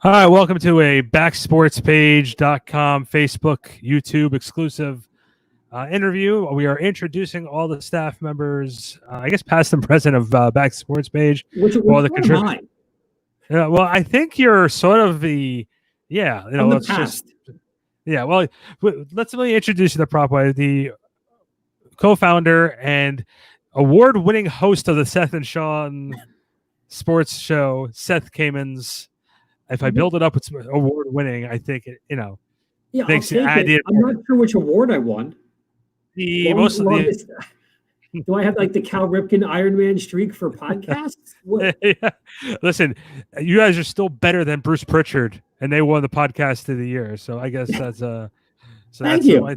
All right, welcome to a backsportspage.com Facebook, YouTube exclusive interview. We are introducing all the staff members, I guess past and present of Back Sports Page. Which all the one am I? Well, I think you're sort of I'm the past. Let's really introduce you the proper way. The co-founder and award-winning host of the Seth and Sean sports show, Seth Kamens. If I build it up, it's award winning. I think it, makes it. I'm not sure which award I won. Do I have like the Cal Ripken Ironman streak for podcasts? Yeah. Listen, you guys are still better than Bruce Pritchard, and they won the podcast of the year. So I guess that's So Thank you. I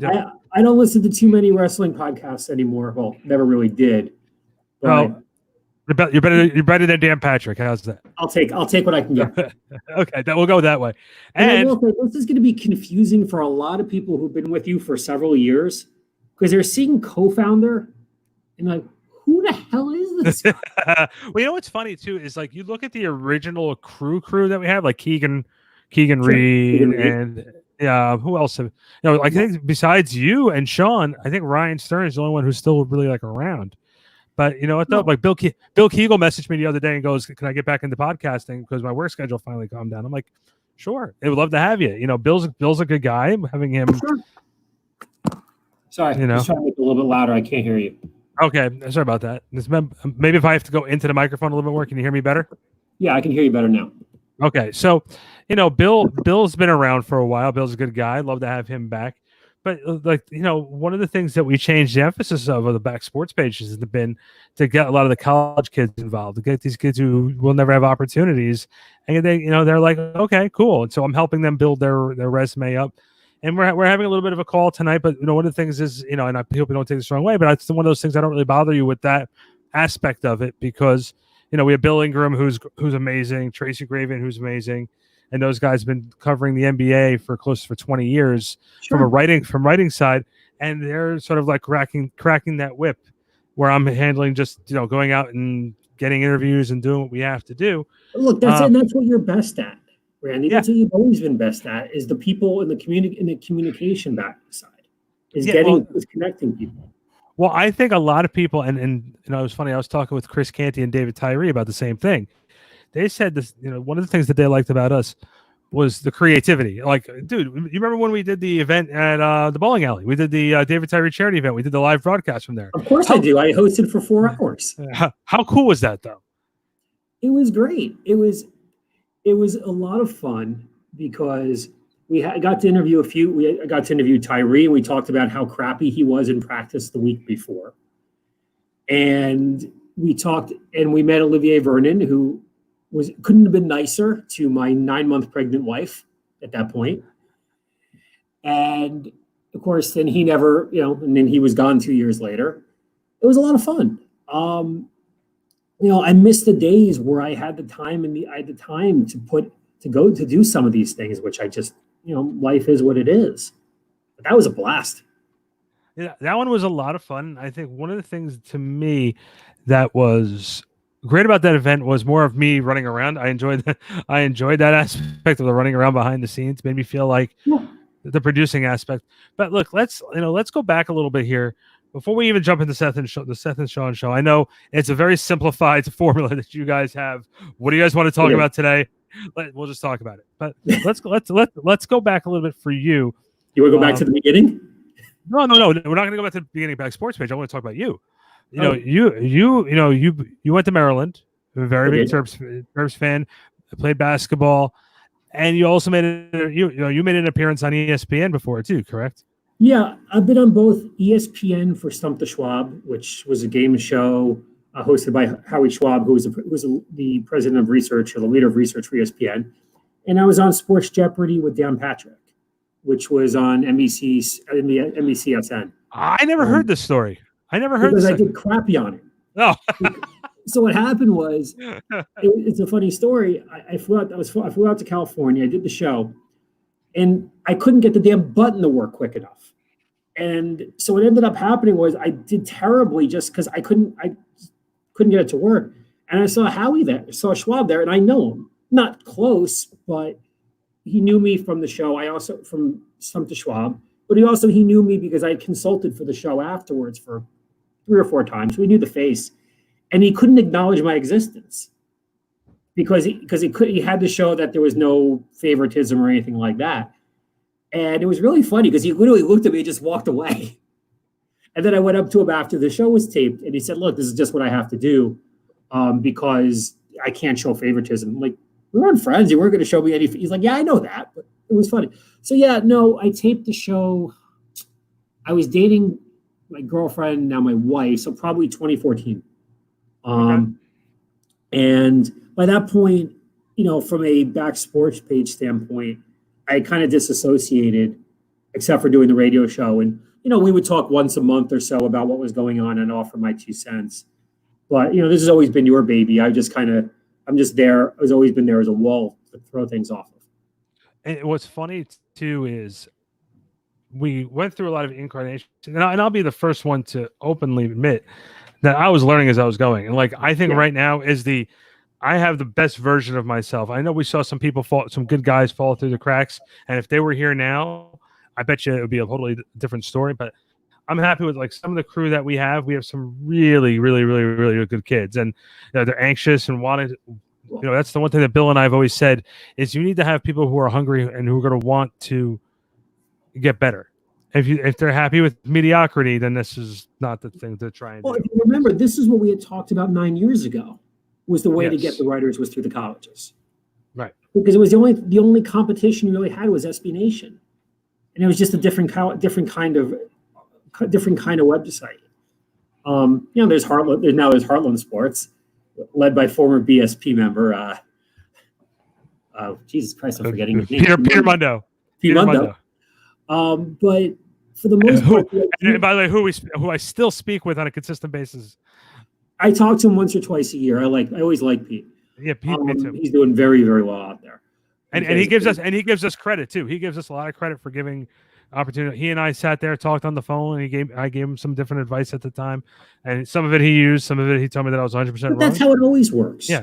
don't listen to too many wrestling podcasts anymore. Well, never really did. Well, you're better than Dan Patrick. How's that? I'll take what I can get. Okay, we'll go that way. And this is going to be confusing for a lot of people who've been with you for several years because they're seeing co-founder and like, who the hell is this? Well, you know what's funny too is like you look at the original crew that we have, like Keegan Reed, and who else? I think besides you and Sean, I think Ryan Stern is the only one who's still really like around. But you know what though? Like Bill Kegel messaged me the other day and goes, "Can I get back into podcasting because my work schedule finally calmed down?" I'm like, "Sure, I would love to have you." Bill's a good guy. Having him. Sorry, just trying to make it a little bit louder. I can't hear you. Okay, sorry about that. Maybe if I have to go into the microphone a little bit more, can you hear me better? Yeah, I can hear you better now. Okay, so Bill's been around for a while. Bill's a good guy. I'd love to have him back. But one of the things that we changed the emphasis of the Back Sports Page has been to get a lot of the college kids involved, to get these kids who will never have opportunities, and they're like, okay, cool. And so I'm helping them build their resume up, and we're having a little bit of a call tonight. But one of the things is, and I hope you don't take this the wrong way, but it's one of those things I don't really bother you with that aspect of it because we have Bill Ingram who's amazing, Tracy Graven who's amazing. And those guys have been covering the NBA for 20 years from writing side, and they're sort of like cracking that whip, where I'm handling just going out and getting interviews and doing what we have to do. Look, that's what you're best at, Randy. That's what you've always been best at is the people in the communication back side, is connecting people. Well, I think a lot of people, and it was funny. I was talking with Chris Canty and David Tyree about the same thing. They said this, one of the things that they liked about us was the creativity. Like, dude, you remember when we did the event at the bowling alley? We did the David Tyree charity event. We did the live broadcast from there. Of course I do. I hosted for 4 hours. How cool was that, though? It was great. It was a lot of fun because I got to interview Tyree, and we talked about how crappy he was in practice the week before. And we talked, and we met Olivier Vernon, who couldn't have been nicer to my 9-month pregnant wife at that point. And of course, then he never, and then he was gone 2 years later. It was a lot of fun. I missed the days where I had the time to go to do some of these things, which I just, life is what it is. But that was a blast. Yeah, that one was a lot of fun. I think one of the things to me that was great about that event was more of me running around. I enjoyed that aspect of the running around behind the scenes. It made me feel like the producing aspect. But look, let's go back a little bit here before we even jump into the Seth and Sean show. I know it's a very simplified formula that you guys have. What do you guys want to talk about today? We'll just talk about it. But let's go back a little bit for you. You want to go back to the beginning? No. We're not going to go back to the beginning of Back Sports Page. I want to talk about you. You went to Maryland, a very big Terps fan, played basketball, and you also made an appearance on ESPN before too, correct? Yeah, I've been on both ESPN for Stump the Schwab, which was a game show hosted by Howie Schwab, who was the president of research or the leader of research for ESPN, and I was on Sports Jeopardy with Dan Patrick, which was on NBCSN. I never heard this story. I never heard this. Because I did crappy on it. Oh. So what happened was, it's a funny story. I flew out to California. I did the show, and I couldn't get the damn button to work quick enough. And so what ended up happening was I did terribly just because I couldn't get it to work. And I saw Howie there, I saw Schwab there, and I know him. Not close, but he knew me from the show. I also from Stump to Schwab, but he knew me because I had consulted for the show afterwards for 3 or 4 times. We knew the face, and he couldn't acknowledge my existence because he had to show that there was no favoritism or anything like that. And it was really funny because he literally looked at me and just walked away. And then I went up to him after the show was taped, and he said, "Look, this is just what I have to do because I can't show favoritism." I'm like, we weren't friends. You weren't going to show me any. He's like, "Yeah, I know that," but it was funny. So yeah, no, I taped the show. I was dating my girlfriend, now my wife, so probably 2014. Okay. And by that point, from a back sports page standpoint, I kind of disassociated, except for doing the radio show. And, we would talk once a month or so about what was going on and offer my 2 cents. But, this has always been your baby. I'm just there. I've always been there as a wall to throw things off of. And what's funny too is we went through a lot of incarnations, and I'll be the first one to openly admit that I was learning as I was going. And I think right now I have the best version of myself. I know we saw some good guys fall through the cracks, and if they were here now, I bet you it would be a totally different story. But I'm happy with some of the crew that we have. We have some really, really, really, really good kids, and they're anxious and wanted. That's the one thing that Bill and I have always said is you need to have people who are hungry and who are going to want to get better. If they're happy with mediocrity, then this is not the thing to try and do. If you remember, this is what we had talked about 9 years ago. Was the way to get the writers was through the colleges, right? Because it was the only competition you really had was SB Nation, and it was just a different kind of website. There's Heartland. There's Heartland Sports, led by former BSP member. Jesus Christ, I'm forgetting his name. Peter Mundo. Peter Mundo. But for the most part, and by the way, who I still speak with on a consistent basis. I talk to him once or twice a year. I always like Pete. Yeah, Pete, me too. He's doing very, very well out there. And he gives us credit too. He gives us a lot of credit for giving opportunity. He and I sat there, talked on the phone, and I gave him some different advice at the time. And some of it he used, some of it he told me that I was 100% wrong. That's how it always works. Yeah.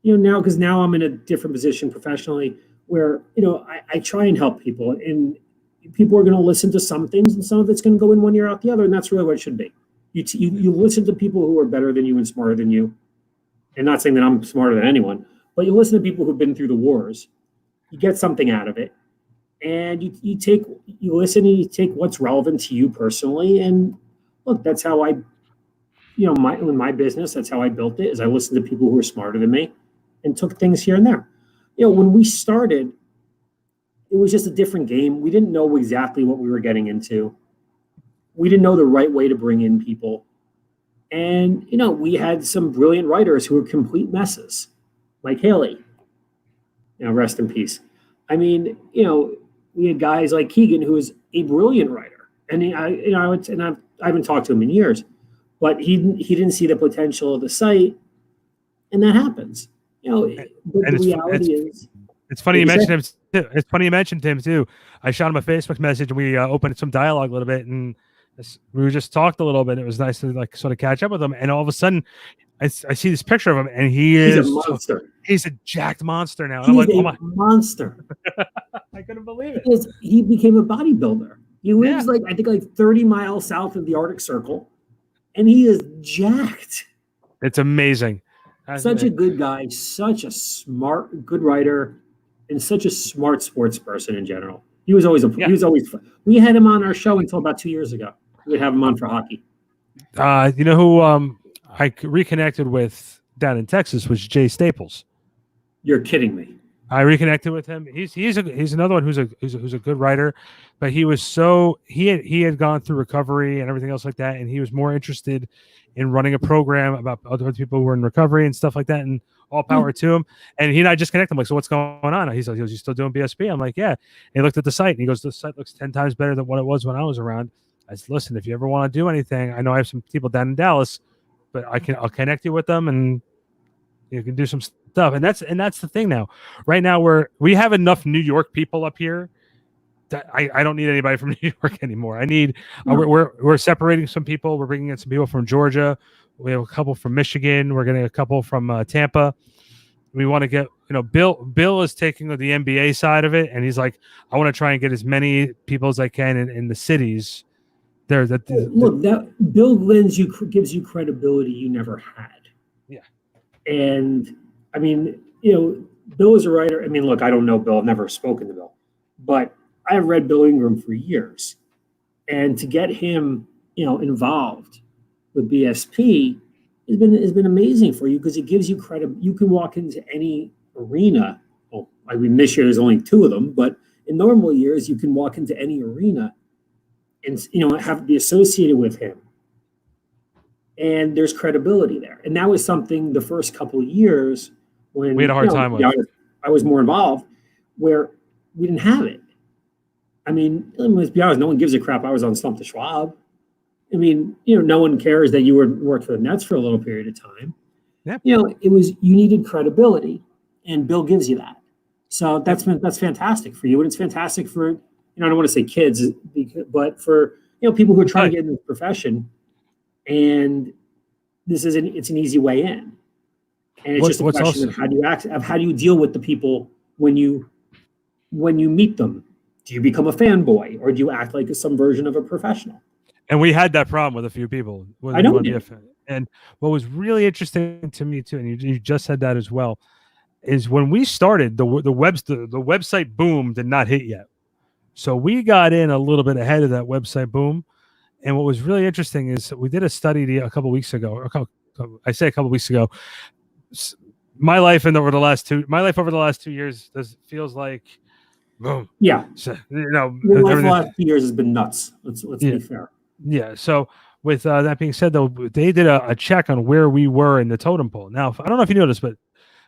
Now I'm in a different position professionally where, I try and help people, and people are going to listen to some things, and some of it's going to go in one ear out the other. And that's really what it should be. You listen to people who are better than you and smarter than you. And not saying that I'm smarter than anyone, but you listen to people who've been through the wars. You get something out of it, and you listen and you take what's relevant to you personally. And look, that's how in my business, that's how I built it. Is I listened to people who were smarter than me, and took things here and there. When we started, it was just a different game. We didn't know exactly what we were getting into. We didn't know the right way to bring in people. And, we had some brilliant writers who were complete messes. Like Haley, rest in peace. I mean, we had guys like Keegan, who is a brilliant writer. And I haven't talked to him in years, but he didn't see the potential of the site. And that happens. But the reality is. It's funny you mentioned him too. It's funny you mentioned him too. I shot him a Facebook message, and we opened some dialogue a little bit, and we just talked a little bit. It was nice to sort of catch up with him, and all of a sudden, I see this picture of him, and he's a monster. He's a jacked monster now. And I'm like, monster. I couldn't believe it. He became a bodybuilder. He lives I think 30 miles south of the Arctic Circle, and he is jacked. It's amazing. Such a good guy, such a smart, good writer, and such a smart sports person in general. He was always fun. We had him on our show until about 2 years ago. We would have him on for hockey. You know who I reconnected with down in Texas was Jay Staples. You're kidding me. I reconnected with him. He's another one who's a good writer, but he had gone through recovery and everything else like that, and he was more interested in running a program about other people who were in recovery and stuff like that. And all power to him. And he and I just connected. I'm like, so what's going on? He goes, you still doing BSP? I'm like, yeah. And he looked at the site and he goes, the site looks 10 times better than what it was when I was around. I said, listen, if you ever want to do anything, I know I have some people down in Dallas, but I'll connect you with them and you can do some stuff. And that's the thing now. Right now we have enough New York people up here that I don't need anybody from New York anymore. I need we're separating some people. We're bringing in some people from Georgia. We have a couple from Michigan. We're getting a couple from Tampa. We want to get, Bill is taking the NBA side of it, and he's like, I want to try and get as many people as I can in the cities there. Look, that Bill gives you credibility you never had. Yeah. And I mean, Bill is a writer. I mean, look, I don't know Bill. I've never spoken to Bill, but I've read Bill Ingram for years, and to get him, involved with BSP has been amazing for you because it gives you credit. You can walk into any arena. Well, I mean, this year there's only two of them, but in normal years you can walk into any arena and have be associated with him, and there's credibility there. And that was something the first couple of years when we had a hard time with. I was more involved, where we didn't have it. I mean, let's be honest, no one gives a crap. I was on Stump the Schwab. I mean, no one cares that you worked for the Nets for a little period of time. Yeah. You needed credibility, and Bill gives you that. So that's fantastic for you, and it's fantastic for, I don't want to say kids, but for people who are trying to get into the profession, and it's an easy way in, and it's just a question of how do you deal with the people when you meet them. Do you become a fanboy, or do you act like some version of a professional? And we had that problem with a few people. I know. And what was really interesting to me too, and you just said that as well, is when we started, the website boom did not hit yet. So we got in a little bit ahead of that website boom. And what was really interesting is we did a study a couple weeks ago. My life over the last 2 years feels like boom. Yeah. So, the last 2 years has been nuts. Let's be fair. Yeah. So with that being said, though, they did a check on where we were in the totem pole. Now, I don't know if you noticed, but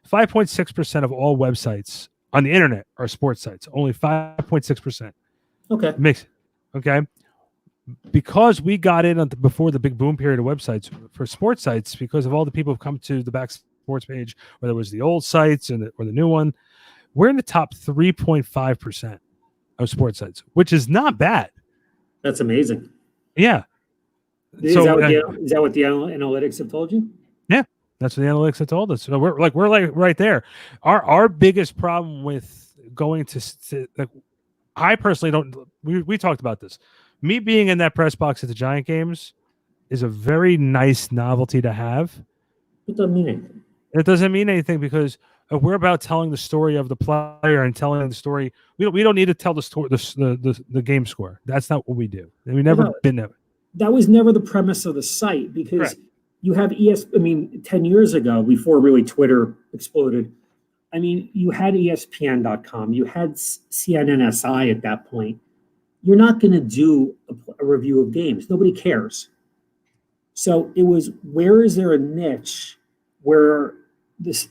5.6% of all websites on the internet are sports sites. Only 5.6%. Okay. Okay. Because we got in before the big boom period of websites for sports sites, because of all the people who've come to the Back Sports page, whether it was the old sites or the new one, we're in the top 3.5% of sports sites, which is not bad. That's amazing. Yeah. Is that what the analytics have told you? Yeah, that's what the analytics have told us. So we're right there. Our biggest problem with going to I personally don't. We talked about this. Me being in that press box at the Giant games is a very nice novelty to have. It doesn't mean anything. It doesn't mean anything because we're about telling the story of the player and telling the story. We don't need to tell the story, the game score. That's not what we do. We never been there. That was never the premise of the site because you have 10 years ago, before really Twitter exploded, you had ESPN.com, you had CNNSI at that point. You're not going to do a review of games. Nobody cares. So it was, where is there a niche where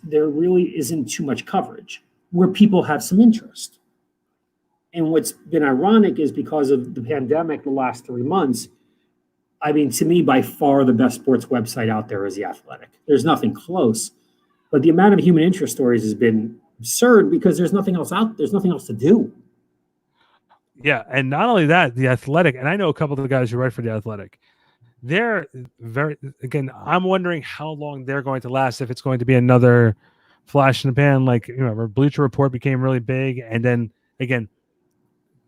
there really isn't too much coverage, where people have some interest? And what's been ironic is because of the pandemic, the last 3 months, to me, by far the best sports website out there is The Athletic. There's nothing close, but the amount of human interest stories has been absurd because there's nothing else there's nothing else to do. Yeah, and not only that, The Athletic, and I know a couple of the guys who write for The Athletic, they're I'm wondering how long they're going to last, if it's going to be another flash in the pan, like, Bleacher Report became really big and then, again,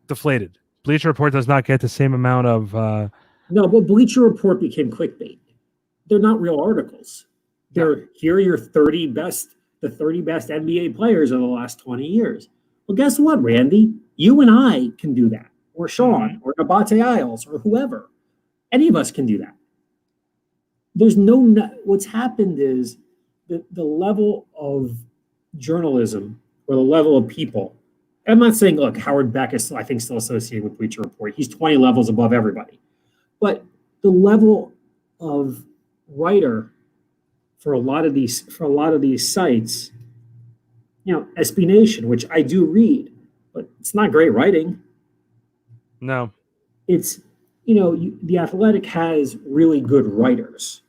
deflated. Bleacher Report does not get the same amount of... No, but Bleacher Report became clickbait. They're not real articles. Here are your 30 best NBA players of the last 20 years. Well, guess what, Randy? You and I can do that, or Sean, or Nabate Isles, or whoever. Any of us can do that. What's happened is the level of journalism, or the level of people. I'm not saying, look, Howard Beck is, I think, still associated with Bleacher Report. He's 20 levels above everybody. But the level of writer for a lot of these sites, SB Nation, which I do read, but it's not great writing. No. It's, The Athletic has really good writers.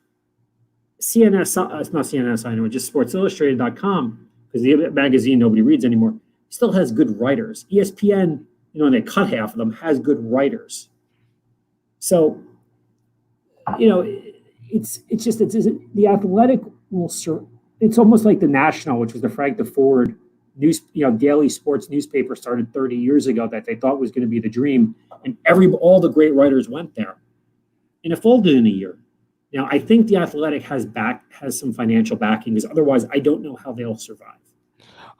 CNS, it's not CNS, I know, just SportsIllustrated.com, because the magazine nobody reads anymore, still has good writers. ESPN, and they cut half of them, has good writers. So, it's The Athletic will serve. it's almost like the National, which was the Frank DeFord daily sports newspaper, started 30 years ago, that they thought was going to be the dream, and all the great writers went there, and it folded in a year. Now, I think the Athletic has some financial backing, because otherwise, I don't know how they'll survive.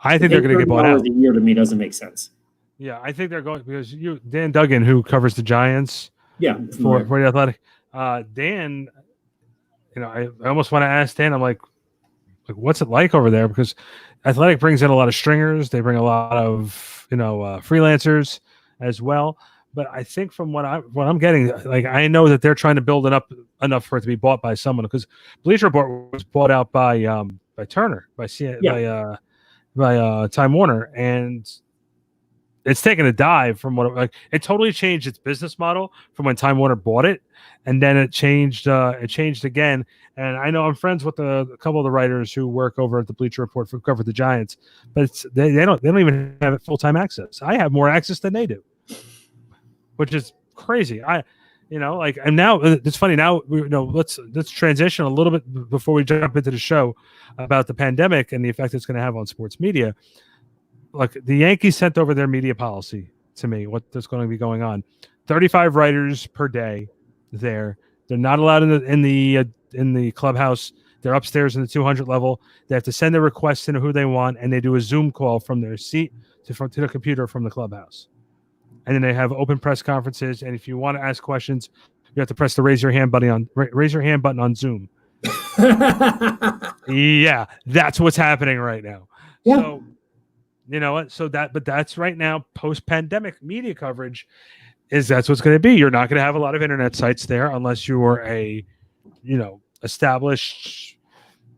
I think they're going to get bought out. A year to me doesn't make sense. Yeah, I think they're going, because Dan Duggan, who covers the Giants, for the Athletic, Dan, I almost want to ask Dan. I'm like, what's it like over there? Because Athletic brings in a lot of stringers. They bring a lot of freelancers as well. But I think from what I'm getting, like, I know that they're trying to build it up enough for it to be bought by someone, because Bleacher Report was bought out by Turner, by Time Warner, and it's taken a dive from it totally changed its business model from when Time Warner bought it, and then it changed again. And I know I'm friends with a couple of the writers who work over at the Bleacher Report who cover the Giants, but they don't even have full-time access. I have more access than they do, which is crazy. And now it's funny. Now let's transition a little bit before we jump into the show about the pandemic and the effect it's going to have on sports media. Like, the Yankees sent over their media policy to me, what's going to be going on. 35 writers per day there. They're not allowed in the clubhouse. They're upstairs in the 200 level. They have to send their requests in who they want, and they do a Zoom call from their seat to the computer from the clubhouse. And then they have open press conferences, and if you want to ask questions, you have to press the raise your hand button on Zoom. Yeah, that's what's happening right now. Yeah. So, you know what? But that's right now, post-pandemic media coverage that's what's going to be. You're not going to have a lot of internet sites there unless you are a, established,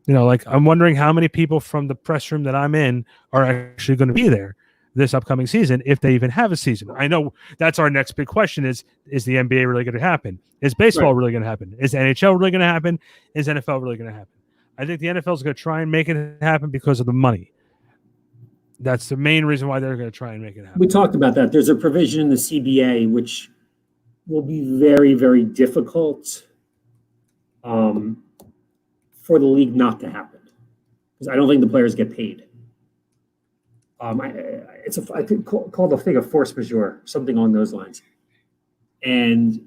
I'm wondering how many people from the press room that I'm in are actually going to be there this upcoming season, if they even have a season. I know that's our next big question is the NBA really going to happen? Is baseball really going to happen? Is NHL really going to happen? Is NFL really going to happen? I think the NFL is going to try and make it happen because of the money. That's the main reason why they're going to try and make it happen. We talked about that. There's a provision in the CBA which will be very, very difficult for the league not to happen, because I don't think the players get paid. I think called a thing of force majeure, something along those lines. And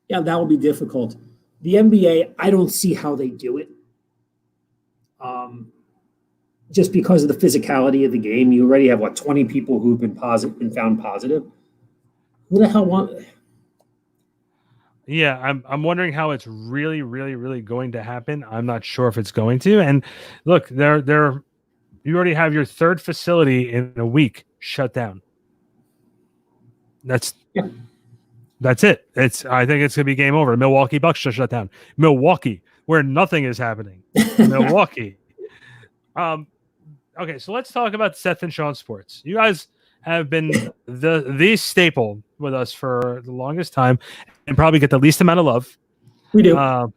yeah, that will be difficult. The NBA, I don't see how they do it. Just because of the physicality of the game. You already have 20 people who've been found positive. Who the hell want? Yeah, I'm wondering how it's really, really, really going to happen. I'm not sure if it's going to. And look, you already have your third facility in a week shut down. That's it. I think it's going to be game over. Milwaukee Bucks just shut down. Milwaukee, where nothing is happening. Milwaukee. Okay, so let's talk about Seth and Sean Sports. You guys have been the staple with us for the longest time, and probably get the least amount of love. We do. But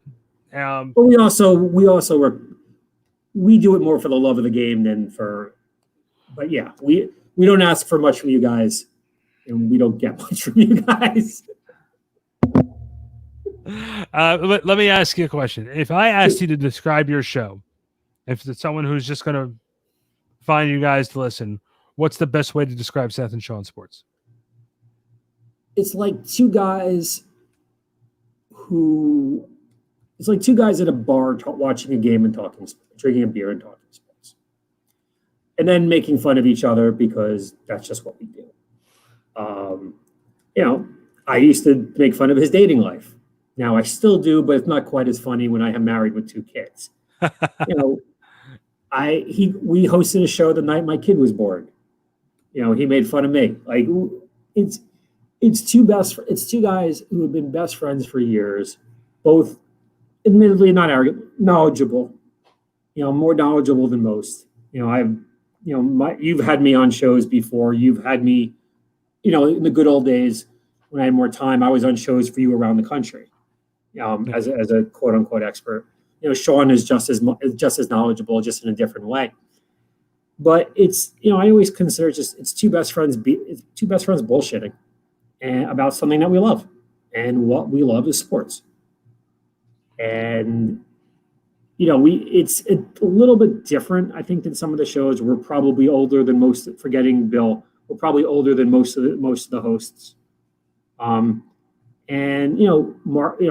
we do it more for the love of the game than for. But yeah, we don't ask for much from you guys, and we don't get much from you guys. Let me ask you a question. If I asked you to describe your show, if it's someone who's just going to find you guys to listen, what's the best way to describe Seth and Sean Sports? It's like two guys at a bar watching a game and drinking a beer and talking sports, and then making fun of each other because that's just what we do. I used to make fun of his dating life. Now I still do, but it's not quite as funny when I am married with 2 kids. We hosted a show the night my kid was born. He made fun of me. Like, it's two guys who have been best friends for years, both admittedly not arrogant, knowledgeable. More knowledgeable than most. You've had me on shows before. You've had me, in the good old days when I had more time, I was on shows for you around the country, as a quote unquote expert. Sean is just as knowledgeable, just in a different way. But it's, I always consider it's two best friends bullshitting and about something that we love, and what we love is sports. And it's a little bit different, I think, than some of the shows. We're probably older than most. Forgetting Bill, we're probably older than most of the hosts. And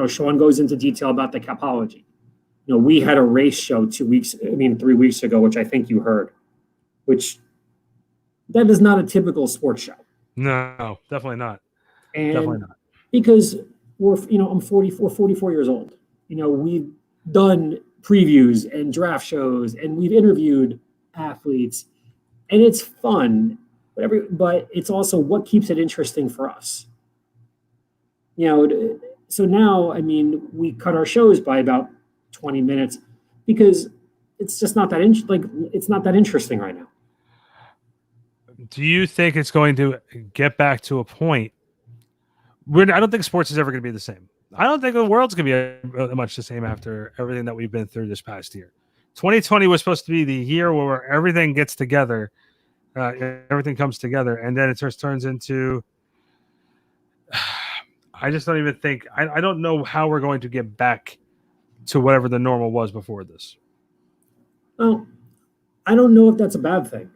Sean goes into detail about the capology. We had a race show 3 weeks ago, which I think you heard, which that is not a typical sports show. No, definitely not. And definitely not. Because I'm 44 years old. We've done previews and draft shows, and we've interviewed athletes, and it's fun, but it's also what keeps it interesting for us. So now, we cut our shows by about 20 minutes because it's just not that it's not that interesting right now. Do you think it's going to get back to a point where I don't think sports is ever going to be the same? I don't think the world's going to be much the same after everything that we've been through this past year. 2020 was supposed to be the year where everything gets together, everything comes together, and then it just turns into. I just don't even think. I don't know how we're going to get back to whatever the normal was before this. Well, I don't know if that's a bad thing.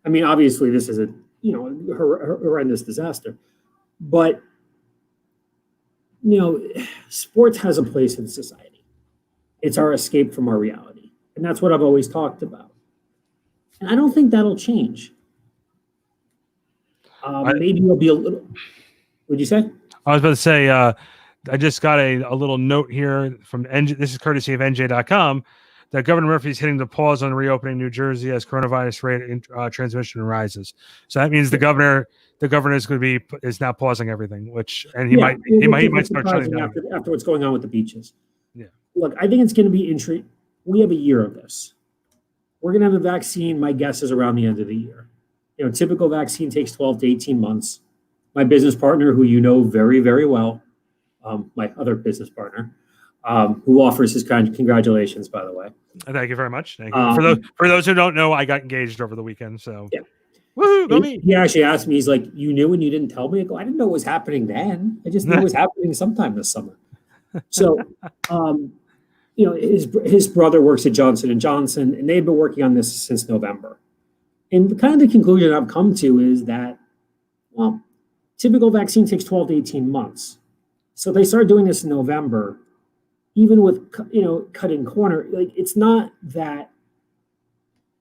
Obviously, this is a horrendous disaster, but sports has a place in society. It's our escape from our reality, and that's what I've always talked about. And I don't think that'll change. Maybe it'll be a little. What'd you say? I was about to say. I just got a little note here from NJ. This is courtesy of NJ.com. That Governor Murphy is hitting the pause on reopening New Jersey as coronavirus rate transmission rises. So that means the governor is now pausing everything, and he might start shutting down after what's going on with the beaches. Yeah, look, I think it's going to be interesting. We have a year of this. We're going to have a vaccine. My guess is around the end of the year. Typical vaccine takes 12 to 18 months. My business partner, who you know very, very well, my other business partner. Who offers his congratulations, by the way. Thank you very much. Thank you. For those who don't know, I got engaged over the weekend. So yeah, woohoo, go me. He actually asked me. He's like, "You knew and you didn't tell me." I go, "I didn't know what was happening then. I just knew it was happening sometime this summer." So, his brother works at Johnson & Johnson, and they've been working on this since November. And the conclusion I've come to is that, well, typical vaccine takes 12 to 18 months. So they started doing this in November. Even with cutting corner, it's not that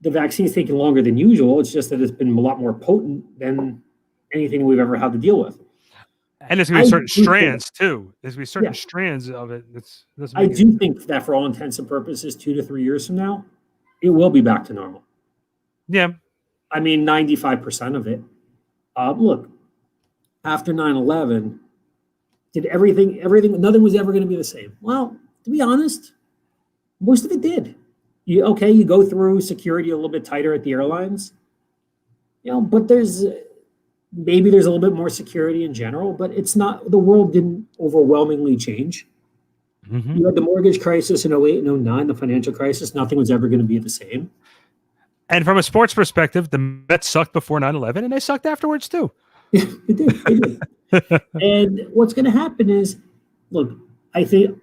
the vaccine's taking longer than usual. It's just that it's been a lot more potent than anything we've ever had to deal with. And there's going to be certain strands too. There's going to be certain strands of it. I do think that for all intents and purposes, 2 to 3 years from now, it will be back to normal. Yeah. 95% of it. Look, after 9/11, did everything, nothing was ever going to be the same. Well, to be honest, most of it did. You go through security a little bit tighter at the airlines, but there's a little bit more security in general, but it's not, the world didn't overwhelmingly change. Mm-hmm. You had the mortgage crisis in 08 and 09, the financial crisis, nothing was ever going to be the same. And from a sports perspective, the Mets sucked before 9/11 and they sucked afterwards too. Yeah, they did. And what's going to happen is, look, I think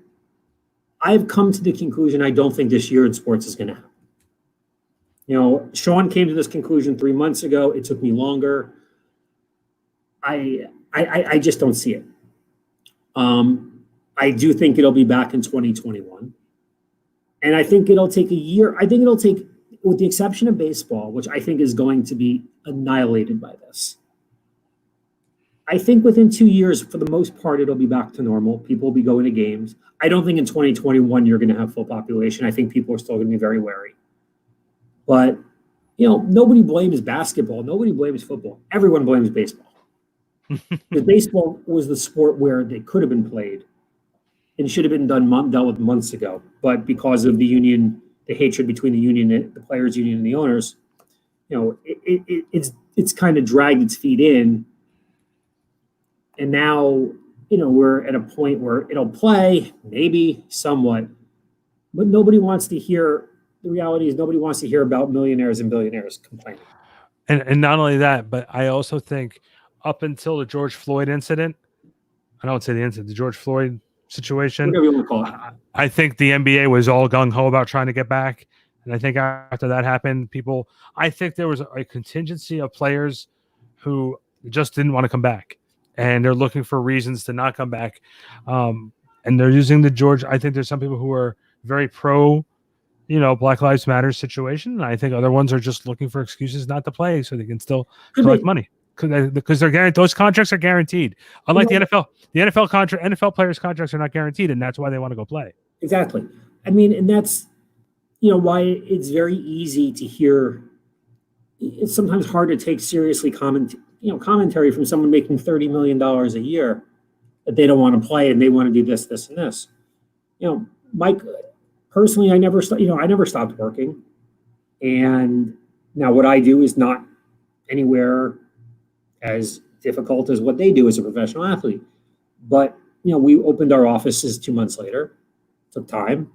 I've come to the conclusion I don't think this year in sports is going to happen. Sean came to this conclusion 3 months ago. It took me longer. I just don't see it. I do think it'll be back in 2021. And I think it'll take a year. I think it'll take, with the exception of baseball, which I think is going to be annihilated by this. I think within 2 years, for the most part, it'll be back to normal. People will be going to games. I don't think in 2021 you're going to have full population. I think people are still going to be very wary. But, nobody blames basketball. Nobody blames football. Everyone blames baseball. Because baseball was the sport where they could have been played and should have been dealt with months ago. But because of the union, the hatred between the union, the players' union, and the owners, it's kind of dragged its feet in. And now, we're at a point where it'll play, maybe somewhat, but nobody wants to hear, the reality is nobody wants to hear about millionaires and billionaires complaining. And not only that, but I also think up until the George Floyd incident, I don't say the incident, the George Floyd situation. Whatever you want to call it. I think the NBA was all gung ho about trying to get back. And I think after that happened, I think there was a contingency of players who just didn't want to come back. And they're looking for reasons to not come back. And they're using I think there's some people who are very pro, Black Lives Matter situation. And I think other ones are just looking for excuses not to play so they can still collect money. Because they're guaranteed, those contracts are guaranteed. Unlike the NFL, NFL players' contracts are not guaranteed, and that's why they want to go play. Exactly. I mean, and that's why it's very easy to hear. It's sometimes hard to take seriously commentary from someone making $30 million a year that they don't want to play and they want to do this, this, and this. Mike, personally, I never stopped working, and now what I do is not anywhere as difficult as what they do as a professional athlete. But, we opened our offices 2 months later. It took time,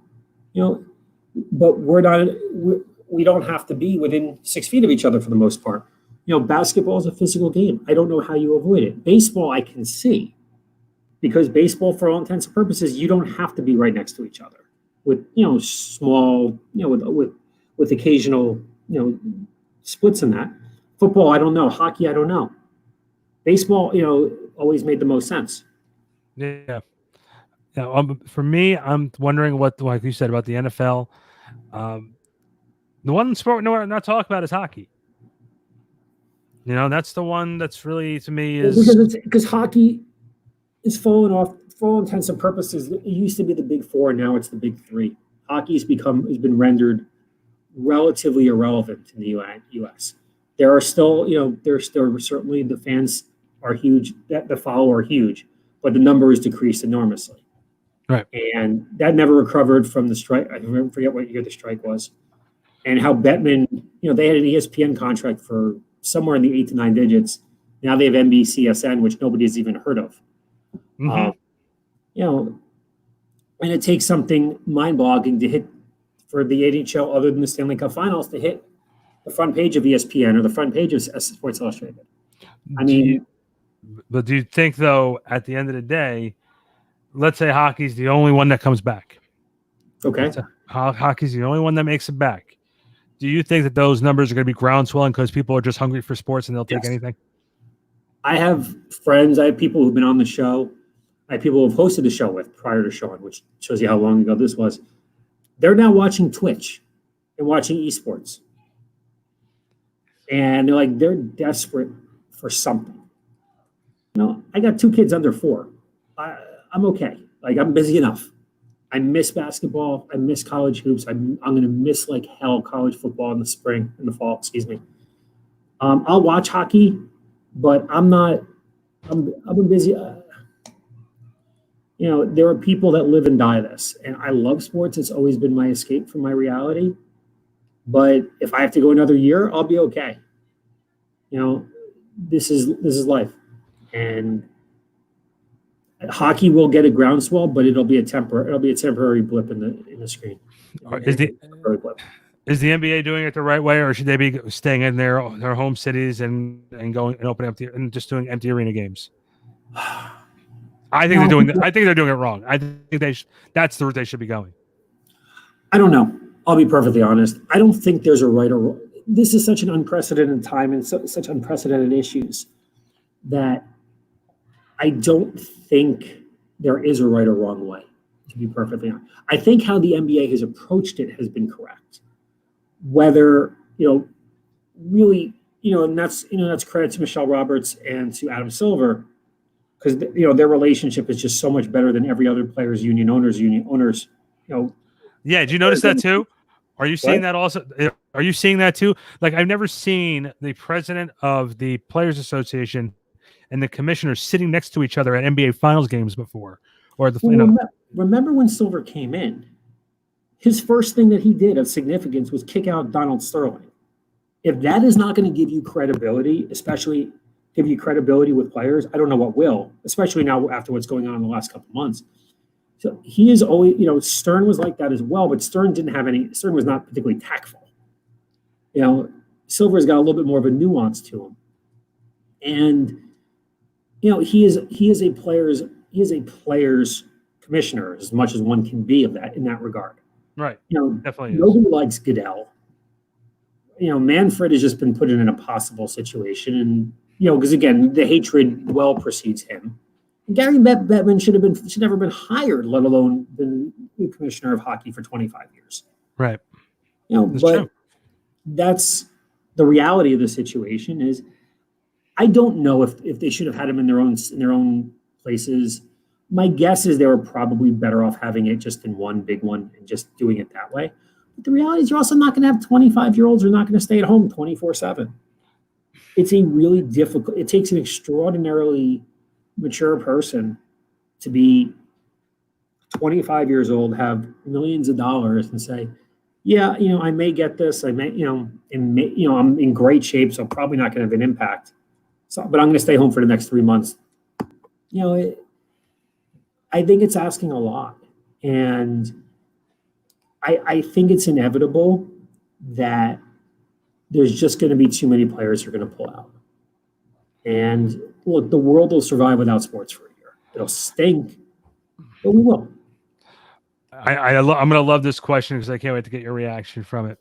but we don't have to be within 6 feet of each other for the most part. Basketball is a physical game. I don't know how you avoid it. Baseball, I can see, because baseball, for all intents and purposes, you don't have to be right next to each other with, small, with occasional, splits in that. Football, I don't know. Hockey, I don't know. Baseball, always made the most sense. Yeah. For me, I'm wondering what, like you said about the NFL. The one sport we're not talking about is hockey. That's the one that's really, to me, is because hockey is falling off for all intents and purposes. It used to be the big four, now it's the big three. Hockey has been rendered relatively irrelevant in the U.S. There are still, certainly the fans are huge, that the follow are huge, but the number has decreased enormously. Right. And that never recovered from the strike. I forget what year the strike was. And how Bettman, they had an ESPN contract for somewhere in the 8 to 9 digits. Now they have NBCSN, which nobody's even heard of. Mm-hmm. And it takes something mind-boggling to hit for the NHL, other than the Stanley Cup Finals, to hit the front page of ESPN or the front page of Sports Illustrated. But do you think, though, at the end of the day, let's say hockey's the only one that comes back. Okay. Hockey's the only one that makes it back. Do you think that those numbers are going to be ground swelling because people are just hungry for sports and they'll take anything? I have friends. I have people who've been on the show. I have people who've hosted the show with prior to Sean, which shows you how long ago this was. They're now watching Twitch and watching esports. And they're desperate for something. I got 2 kids under 4. I'm okay. I'm busy enough. I miss basketball. I miss college hoops. I'm going to miss like hell college football in the fall, excuse me. I'll watch hockey, but I'm busy. There are people that live and die this, and I love sports. It's always been my escape from my reality. But if I have to go another year, I'll be okay. This is life. And hockey will get a groundswell, but it'll be a temporary blip in the screen. Is the NBA doing it the right way, or should they be staying in their home cities and going and opening up and just doing empty arena games? I think they're doing it wrong. I think that's the route they should be going. I don't know. I'll be perfectly honest. I don't think there's a right or wrong. This is such an unprecedented time and such unprecedented issues that I don't think there is a right or wrong way, to be perfectly honest. I think how the NBA has approached it has been correct. Whether, really, and that's credit to Michelle Roberts and to Adam Silver, because, their relationship is just so much better than every other players' union, owners. Yeah, did you notice that too? Are you seeing that also? Are you seeing that too? I've never seen the president of the Players Association and the commissioner sitting next to each other at NBA Finals games before. Remember when Silver came in? His first thing that he did of significance was kick out Donald Sterling. If that is not going to give you credibility, especially give you credibility with players, I don't know what will, especially now after what's going on in the last couple of months. So he is always, Stern was like that as well, but Stern was not particularly tactful. Silver's got a little bit more of a nuance to him. And, he is a player's commissioner as much as one can be of that in that regard. Right. Definitely nobody likes Goodell. Manfred has just been put in an impossible situation, and because again, the hatred well precedes him. And Gary Bettman should never been hired, let alone been the commissioner of hockey for 25 years. Right. That's true. That's the reality of the situation. Is I don't know if they should have had him in their own places. My guess is they were probably better off having it just in one big one and just doing it that way. But the reality is you're also not going to have 25-year-olds who are not going to stay at home 24/7. It's a really difficult, it takes an extraordinarily mature person to be 25 years old, have millions of dollars and say, yeah, I may get this. I may, I'm in great shape, so I'm probably not going to have an impact. So, but I'm going to stay home for the next 3 months. I think it's asking a lot. And I think it's inevitable that there's just going to be too many players who are going to pull out. And look, the world will survive without sports for a year. It'll stink, but we will. I'm going to love this question because I can't wait to get your reaction from it.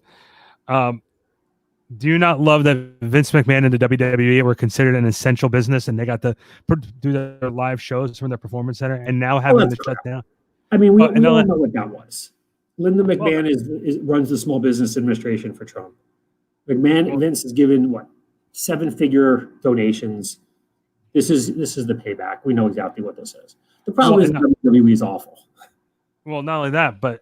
Do you not love that Vince McMahon and the WWE were considered an essential business and they got to do their live shows from their performance center and now having to shut down? I mean, we all know what that was. Linda McMahon runs the small business administration for Trump. Vince has given 7-figure donations. This is the payback. We know exactly what this is. The problem is WWE is awful. Well, not only that, but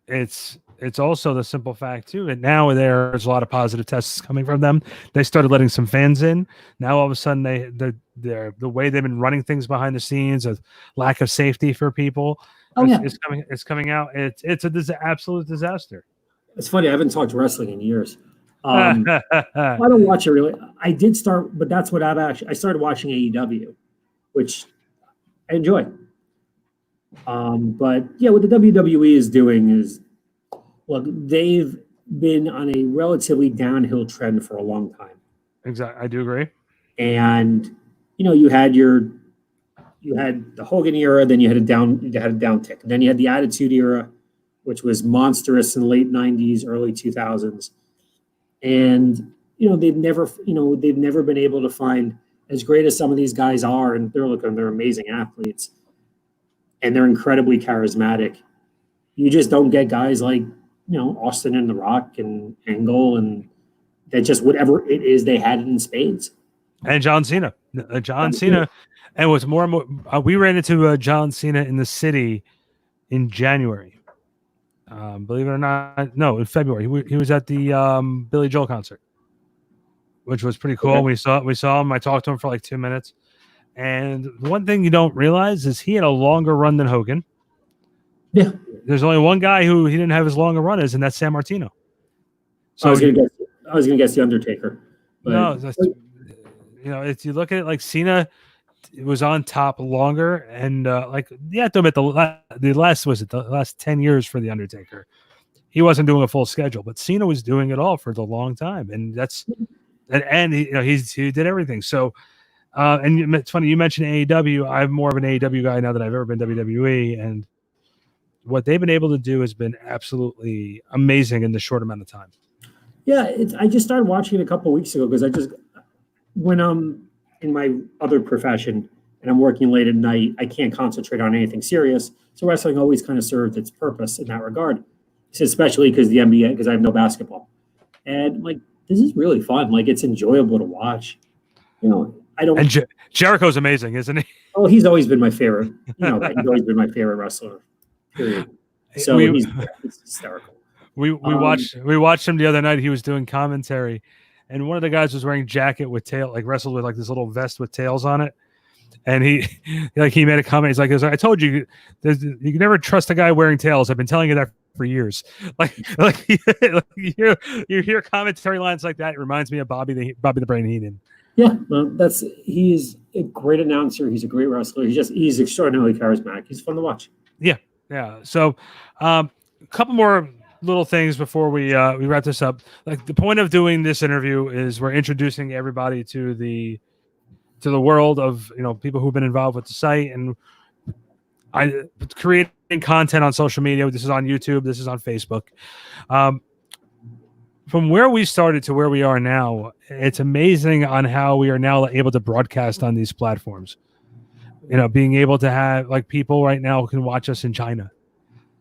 it's also the simple fact too. And now there's a lot of positive tests coming from them. They started letting some fans in. Now all of a sudden the way they've been running things behind the scenes, of lack of safety for people. It's coming out. It's an absolute disaster. It's funny. I haven't talked wrestling in years. I don't watch it really. I did start, but that's what I started watching AEW, which I enjoy. But yeah, what the WWE is doing is, look, they've been on a relatively downhill trend for a long time. Exactly. I do agree. And, you had the Hogan era, then you had a down tick. And then you had the Attitude Era, which was monstrous in the late 90s, early 2000s. And, they've never been able to find, as great as some of these guys are, and they're amazing athletes and they're incredibly charismatic. You just don't get guys like, Austin and The Rock and Angle, and that just whatever it is they had it in spades. And John Cena. Cena. And what's more and more, we ran into John Cena in the city in January. Believe it or not, no, in February. He was at the Billy Joel concert, which was pretty cool. Okay. We saw him. I talked to him for like 2 minutes. And one thing you don't realize is he had a longer run than Hogan. Yeah. There's only one guy who he didn't have as long a run as, and that's San Martino. So I was gonna guess the Undertaker. But... No, if you look at it, like Cena was on top longer, and you have to admit the last 10 years for the Undertaker, he wasn't doing a full schedule, but Cena was doing it all for the long time, and he did everything. So. And it's funny you mentioned AEW. I'm more of an AEW guy now than I've ever been WWE, and what they've been able to do has been absolutely amazing in this short amount of time. Yeah, I just started watching it a couple of weeks ago because when I'm in my other profession and I'm working late at night, I can't concentrate on anything serious. So wrestling always kind of served its purpose in that regard, especially because the NBA, because I have no basketball, and this is really fun. It's enjoyable to watch. I don't. And Jericho's amazing, isn't he? Oh, he's always been my favorite. He's always been my favorite wrestler. Period. So he's hysterical. We watched him the other night. He was doing commentary, and one of the guys was wearing jacket with tail, wrestled with this little vest with tails on it. And he made a comment. He's like, "I told you, you can never trust a guy wearing tails. I've been telling you that for years." You hear commentary lines like that. It reminds me of Bobby the Brain Heenan. Yeah, well, he is a great announcer. He's a great wrestler. He's extraordinarily charismatic. He's fun to watch. Yeah. So, a couple more little things before we wrap this up. The point of doing this interview is we're introducing everybody to the world of people who've been involved with the site, and creating content on social media. This is on YouTube. This is on Facebook. From where we started to where we are now, it's amazing on how we are now able to broadcast on these platforms. Being able to have like people right now can watch us in China.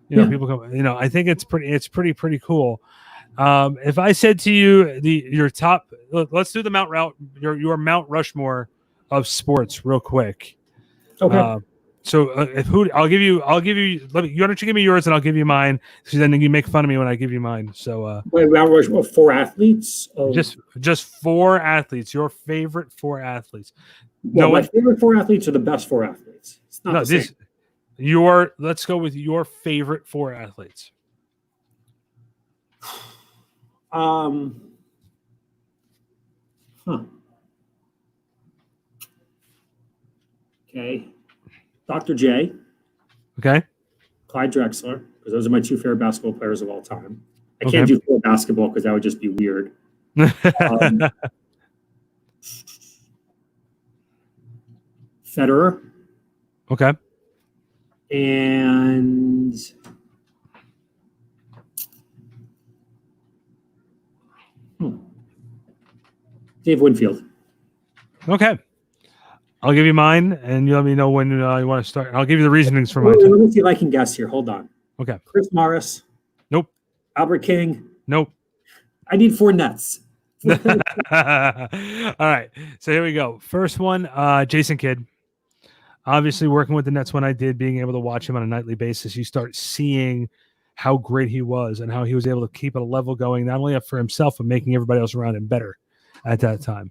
People come. I think it's pretty cool. If I said to you your top, let's do the your Mount Rushmore of sports real quick. Okay. I'll give you. Why don't you give me yours and I'll give you mine? Because then you make fun of me when I give you mine. So wait, Mount Rushmore, 4 athletes. Just 4 athletes. Your favorite 4 athletes. Well, my favorite 4 athletes are the best 4 athletes. It's not the same. Let's go with your favorite 4 athletes. Okay. Dr. J. Okay. Clyde Drexler, because those are my 2 favorite basketball players of all time. I can't do 4 basketball because that would just be weird. Federer. Okay. And Dave Winfield. Okay. I'll give you mine, and you let me know when you want to start. I'll give you the reasonings for mine. Let me see if I can guess here. Hold on. Okay. Chris Morris. Nope. Albert King. Nope. I need 4 Nets. All right. So here we go. First one, Jason Kidd. Obviously, working with the Nets when I did, being able to watch him on a nightly basis, you start seeing how great he was and how he was able to keep a level going, not only up for himself, but making everybody else around him better at that time.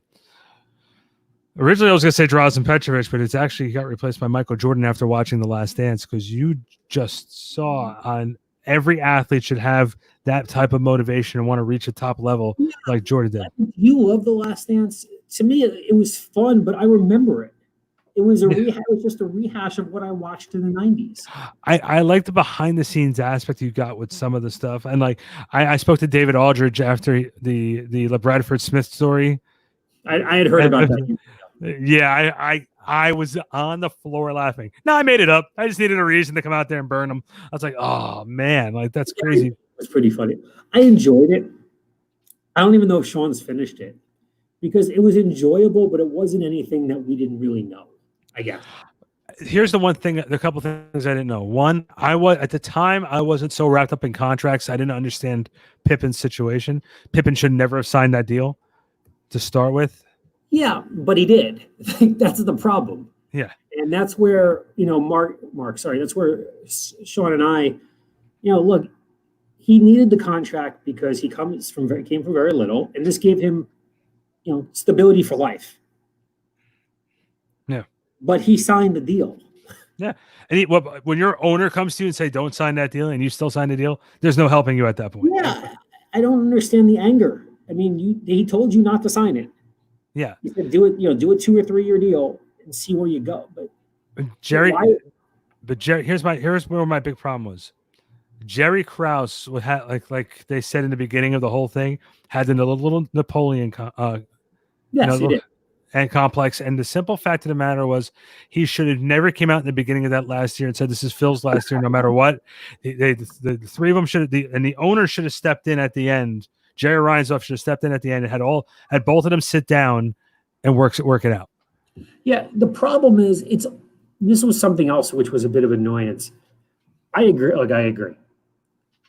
Originally, I was going to say Drazen Petrovic, but it's actually got replaced by Michael Jordan after watching The Last Dance, because you just saw on every athlete should have that type of motivation and want to reach a top level like Jordan did. You love The Last Dance. To me, it was fun, but I remember it. It was just a rehash of what I watched in the 90s. I like the behind the scenes aspect you got with some of the stuff. And like I spoke to David Aldridge after the LeBradford Smith story. I had heard about that. Yeah, I was on the floor laughing. No, I made it up. I just needed a reason to come out there and burn them. I was like, oh man, like that's crazy. It was pretty funny. I enjoyed it. I don't even know if Sean's finished it, because it was enjoyable, but it wasn't anything that we didn't really know, I guess. Here's the one thing, the couple things I didn't know. One, I wasn't so wrapped up in contracts. I didn't understand Pippen's situation. Pippen should never have signed that deal to start with. Yeah, but he did. That's the problem. Yeah. And that's where, that's where Sean and I, look, he needed the contract because he came from very little, and this gave him, stability for life. Yeah. But he signed the deal. Yeah. And when your owner comes to you and say, don't sign that deal, and you still sign the deal, there's no helping you at that point. Yeah. I don't understand the anger. I mean, he told you not to sign it. Yeah. He said, do it, do a 2 or 3 year deal and see where you go. But Jerry, here's where my big problem was. Jerry Krause had like they said in the beginning of the whole thing, had the little Napoleon yes, he did. And complex. And the simple fact of the matter was, he should have never came out in the beginning of that last year and said, this is Phil's last year, no matter what. The 3 of them and the owner should have stepped in at the end. Jerry Reinsdorf should have stepped in at the end and had both of them sit down and work it out. Yeah, the problem is this was something else which was a bit of annoyance. I agree.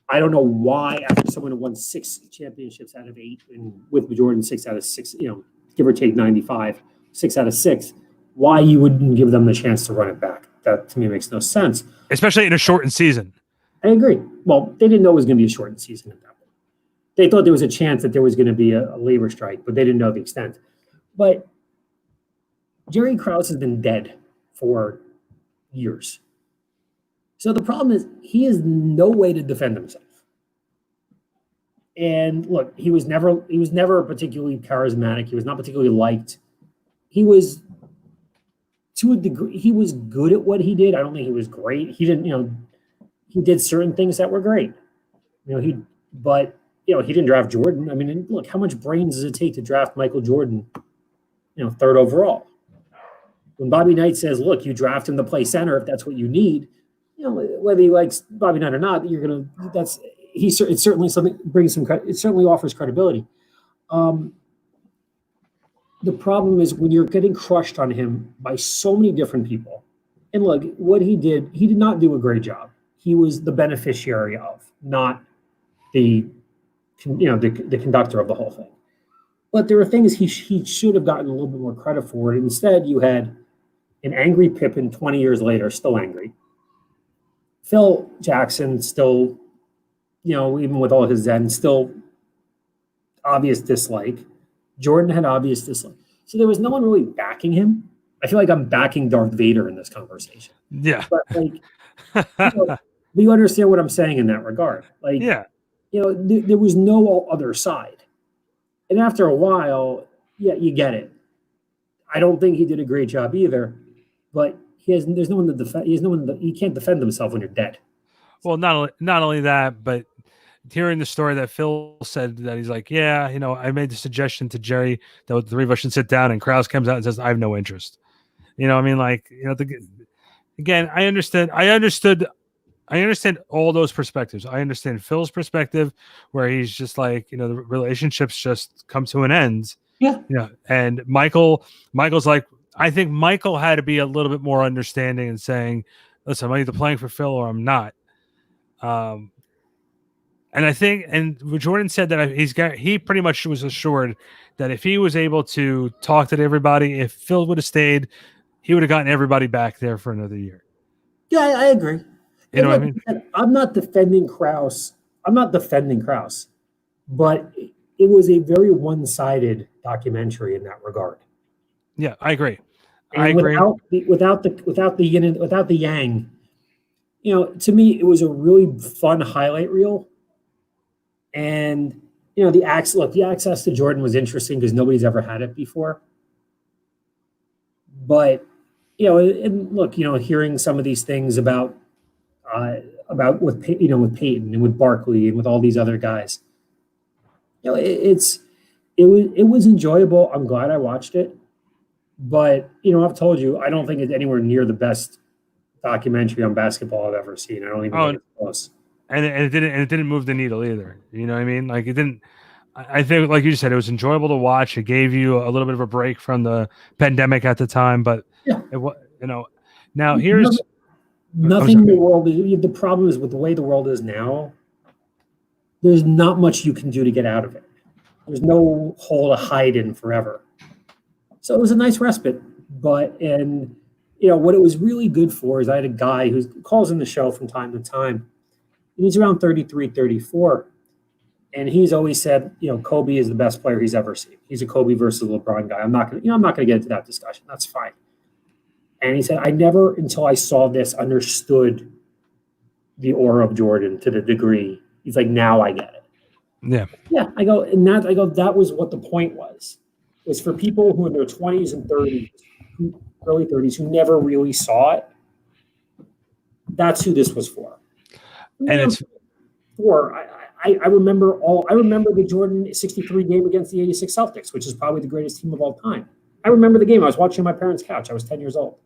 I don't know why, after someone who won 6 championships out of 8, and with Jordan 6 out of 6, give or take 95, 6 out of 6, why you wouldn't give them the chance to run it back? That to me makes no sense. Especially in a shortened season. I agree. Well, they didn't know it was going to be a shortened season at that point. They thought there was a chance that there was going to be a labor strike, but they didn't know the extent. But Jerry Krause has been dead for years. So the problem is he has no way to defend himself. And look, he was never particularly charismatic. He was not particularly liked. He was, to a degree, he was good at what he did. I don't think he was great. He didn't, he did certain things that were great. He didn't draft Jordan. I mean, look, how much brains does it take to draft Michael Jordan, 3rd overall? When Bobby Knight says, look, you draft him to play center if that's what you need, whether he likes Bobby Knight or not, it's certainly something brings some, it certainly offers credibility. Um, the problem is when you're getting crushed on him by so many different people. And look, what he did not do a great job. He was the beneficiary of, not the the conductor of the whole thing. But there were things he should have gotten a little bit more credit for. And instead, you had an angry Pippen 20 years later, still angry. Phil Jackson still, even with all his zen, still obvious dislike. Jordan had obvious dislike. So there was no one really backing him. I feel like I'm backing Darth Vader in this conversation. Yeah. But do you understand what I'm saying in that regard? Yeah. There was no other side. And after a while, yeah, you get it. I don't think he did a great job either, but there's no one to defend. He can't defend himself when you're dead. Well, not only that, but hearing the story that Phil said that he's like, yeah, I made the suggestion to Jerry that the three of us should sit down, and Krause comes out and says, I have no interest. Again, I understand all those perspectives. I understand Phil's perspective where he's just like, the relationships just come to an end. Yeah. And Michael's like, I think Michael had to be a little bit more understanding and saying, listen, I'm either playing for Phil or I'm not. And I think, and Jordan said that he pretty much was assured that if he was able to talk to everybody, if Phil would have stayed, he would have gotten everybody back there for another year. Yeah, I agree. You know what I mean? I'm not defending Krause, but it was a very one-sided documentary in that regard. Yeah, I agree. And without the yin and without the yang, to me, it was a really fun highlight reel. And the access to Jordan was interesting because nobody's ever had it before. But and look, hearing some of these things about with Peyton and with Barkley and with all these other guys, it was enjoyable. I'm glad I watched it, but I've told you I don't think it's anywhere near the best documentary on basketball I've ever seen. I don't even think it's close. And it didn't move the needle either. You know what I mean? Like it didn't. I think, like you said, it was enjoyable to watch. It gave you a little bit of a break from the pandemic at the time, but it was, now here's nothing in the world. The problem is with the way the world is now, there's not much you can do to get out of it. There's no hole to hide in forever. So it was a nice respite, what it was really good for is I had a guy who calls in the show from time to time. He's around 33, 34. And he's always said, Kobe is the best player he's ever seen. He's a Kobe versus LeBron guy. I'm not going to get into that discussion. That's fine. And he said, I never, until I saw this, understood the aura of Jordan to the degree. He's like, now I get it. Yeah. Yeah. That was what the point was for people who in their 20s and 30s, early 30s, who never really saw it. That's who this was for. And it's for, I remember the Jordan 63 game against the 86 Celtics, which is probably the greatest team of all time. I remember the game. I was watching on my parents' couch. I was 10 years old.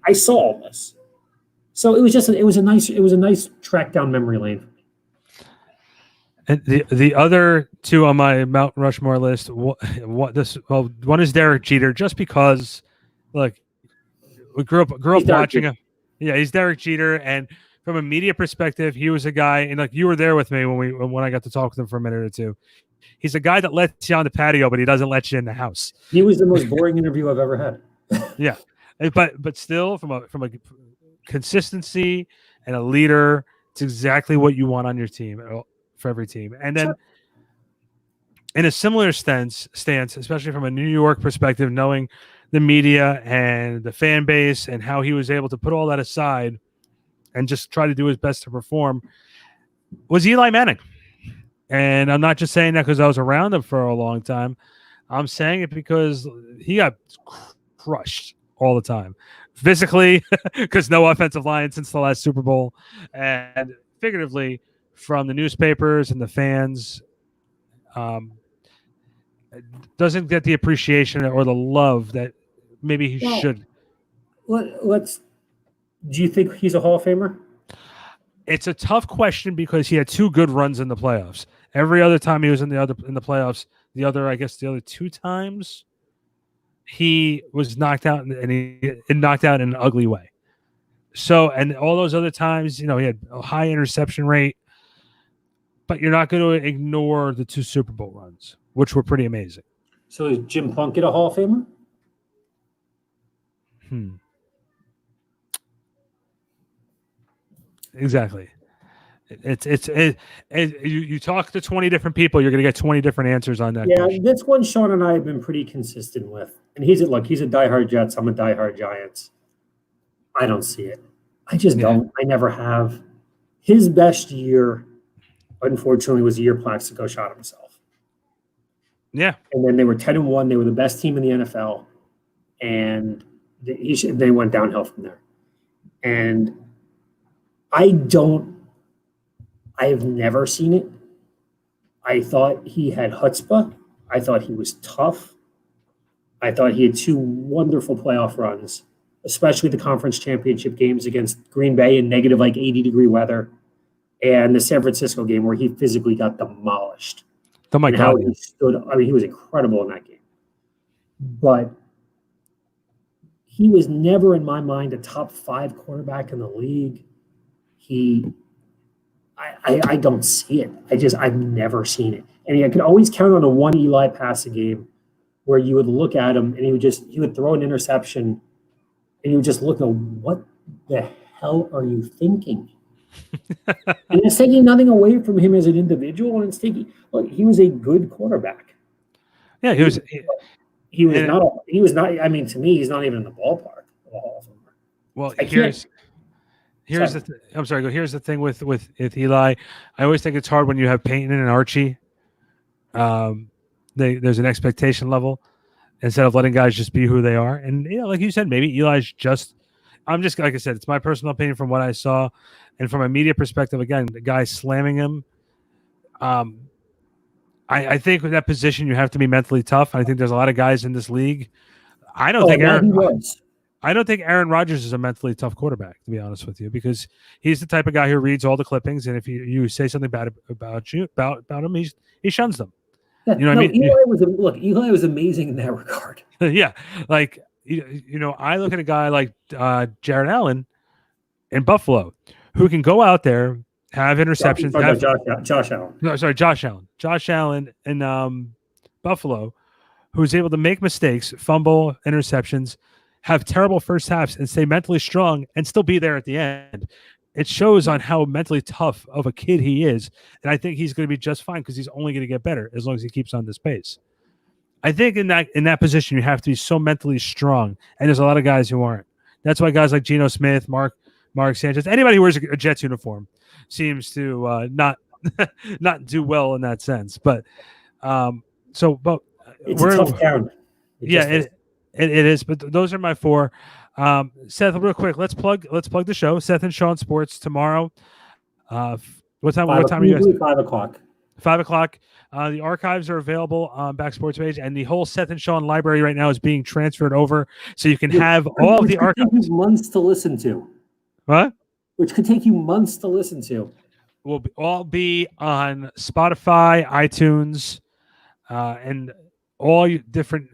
I saw all this. So it was a nice track down memory lane for me. And the other two on my Mount Rushmore list, one is Derek Jeter, just because, look, we grew up watching him. Yeah, he's Derek Jeter, and from a media perspective, he was a guy, and like you were there with me when I got to talk with him for a minute or two. He's a guy that lets you on the patio, but he doesn't let you in the house. He was the most boring interview I've ever had. Yeah, but still, from a consistency and a leader, it's exactly what you want on your team for every team. And then, in a similar stance, especially from a New York perspective, knowing the media and the fan base and how he was able to put all that aside and just try to do his best to perform, was Eli Manning. And I'm not just saying that because I was around him for a long time. I'm saying it because he got crushed all the time. Physically, because no offensive line since the last Super Bowl. And figuratively, from the newspapers and the fans, doesn't get the appreciation or the love that maybe he should. Do you think he's a Hall of Famer? It's a tough question because he had 2 good runs in the playoffs. Every other time he was in the playoffs, the other 2 times he was knocked out and he knocked out in an ugly way. So, and all those other times, he had a high interception rate, but you're not going to ignore the 2 Super Bowl runs, which were pretty amazing. So is Jim Plunkett a Hall of Famer? Exactly. You talk to 20 different people, you're going to get 20 different answers on that. Yeah, question. that's one Sean and I have been pretty consistent with. And he's a diehard Jets. I'm a diehard Giants. I don't see it. I just don't. I never have. His best year, unfortunately, was the year Plaxico shot himself. Yeah. And then they were 10-1. They were the best team in the NFL. And they went downhill from there. And I have never seen it. I thought he had chutzpah. I thought he was tough. I thought he had 2 wonderful playoff runs, especially the conference championship games against Green Bay in negative 80-degree weather, and the San Francisco game where he physically got demolished. Oh my God! He stood. I mean, he was incredible in that game. But he was never, in my mind, a top 5 quarterback in the league. I don't see it. I've never seen it. And I could always count on a 1 Eli pass a game where you would look at him and he would throw an interception and you would just look at, what the hell are you thinking? And it's taking nothing away from him as an individual, and it's taking, look, he was a good quarterback. Yeah, he was not. I mean, to me, he's not even in the ballpark of a Hall of Famer. Well, here's the I'm sorry. Here's the thing with Eli. I always think it's hard when you have Peyton and Archie. There's an expectation level instead of letting guys just be who they are. And like you said, maybe Eli's just. I'm just, like I said, it's my personal opinion from what I saw, and from a media perspective. Again, the guy slamming him. I think with that position, you have to be mentally tough. I think there's a lot of guys in this league. I don't think Aaron Rodgers is a mentally tough quarterback, to be honest with you, because he's the type of guy who reads all the clippings, and if you say something bad about him, he shuns them. Yeah, you know what I mean? Eli was amazing in that regard. Yeah, like I look at a guy like Jared Allen in Buffalo, who can go out there, have interceptions. Josh Allen. No, sorry, Josh Allen. Josh Allen in Buffalo, who's able to make mistakes, fumble, interceptions, have terrible first halves, and stay mentally strong and still be there at the end. It shows on how mentally tough of a kid he is. And I think he's going to be just fine because he's only going to get better as long as he keeps on this pace. I think in that position, you have to be so mentally strong. And there's a lot of guys who aren't. That's why guys like Geno Smith, Mark Sanchez, anybody who wears a Jets uniform seems to not do well in that sense. But it's a tough town. It is. But those are my 4. Seth, real quick, let's plug the show. Seth and Sean Sports tomorrow. What time are you guys? 5 o'clock. 5 o'clock. The archives are available on Back Sports page, and the whole Seth and Sean library right now is being transferred over, so you can have all of the archives. Months to listen to. What? Which could take you months to listen to. Will all be on Spotify, iTunes, and all your different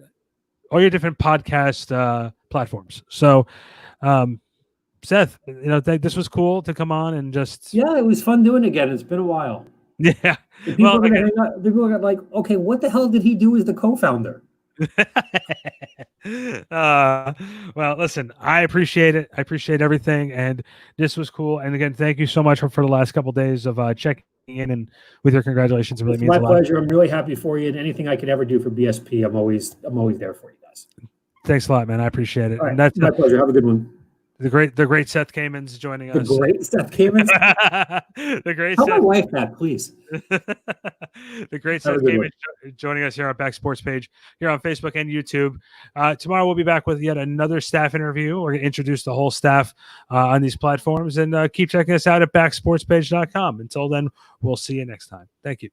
podcast people So, Seth, this was cool to come on and just. Yeah, it was fun doing it again. It's been a while. Yeah. People are like, okay, what the hell did he do as the co-founder? Well, listen, I appreciate it. I appreciate everything, and this was cool. And again, thank you so much for the last couple of days of checking in and with your congratulations. It really means a lot. My pleasure. I'm really happy for you, and anything I could ever do for BSP, I'm always there for you guys. Thanks a lot, man. I appreciate it. All right. And that's my pleasure. Have a good one. The great Seth Kamens joining us. The great Seth Kamens? The great Tell Seth. my wife that, please. The great Seth Kamens joining us here on Back Sports page, here on Facebook and YouTube. Tomorrow we'll be back with yet another staff interview. We're going to introduce the whole staff on these platforms, and keep checking us out at backsportspage.com. Until then, we'll see you next time. Thank you.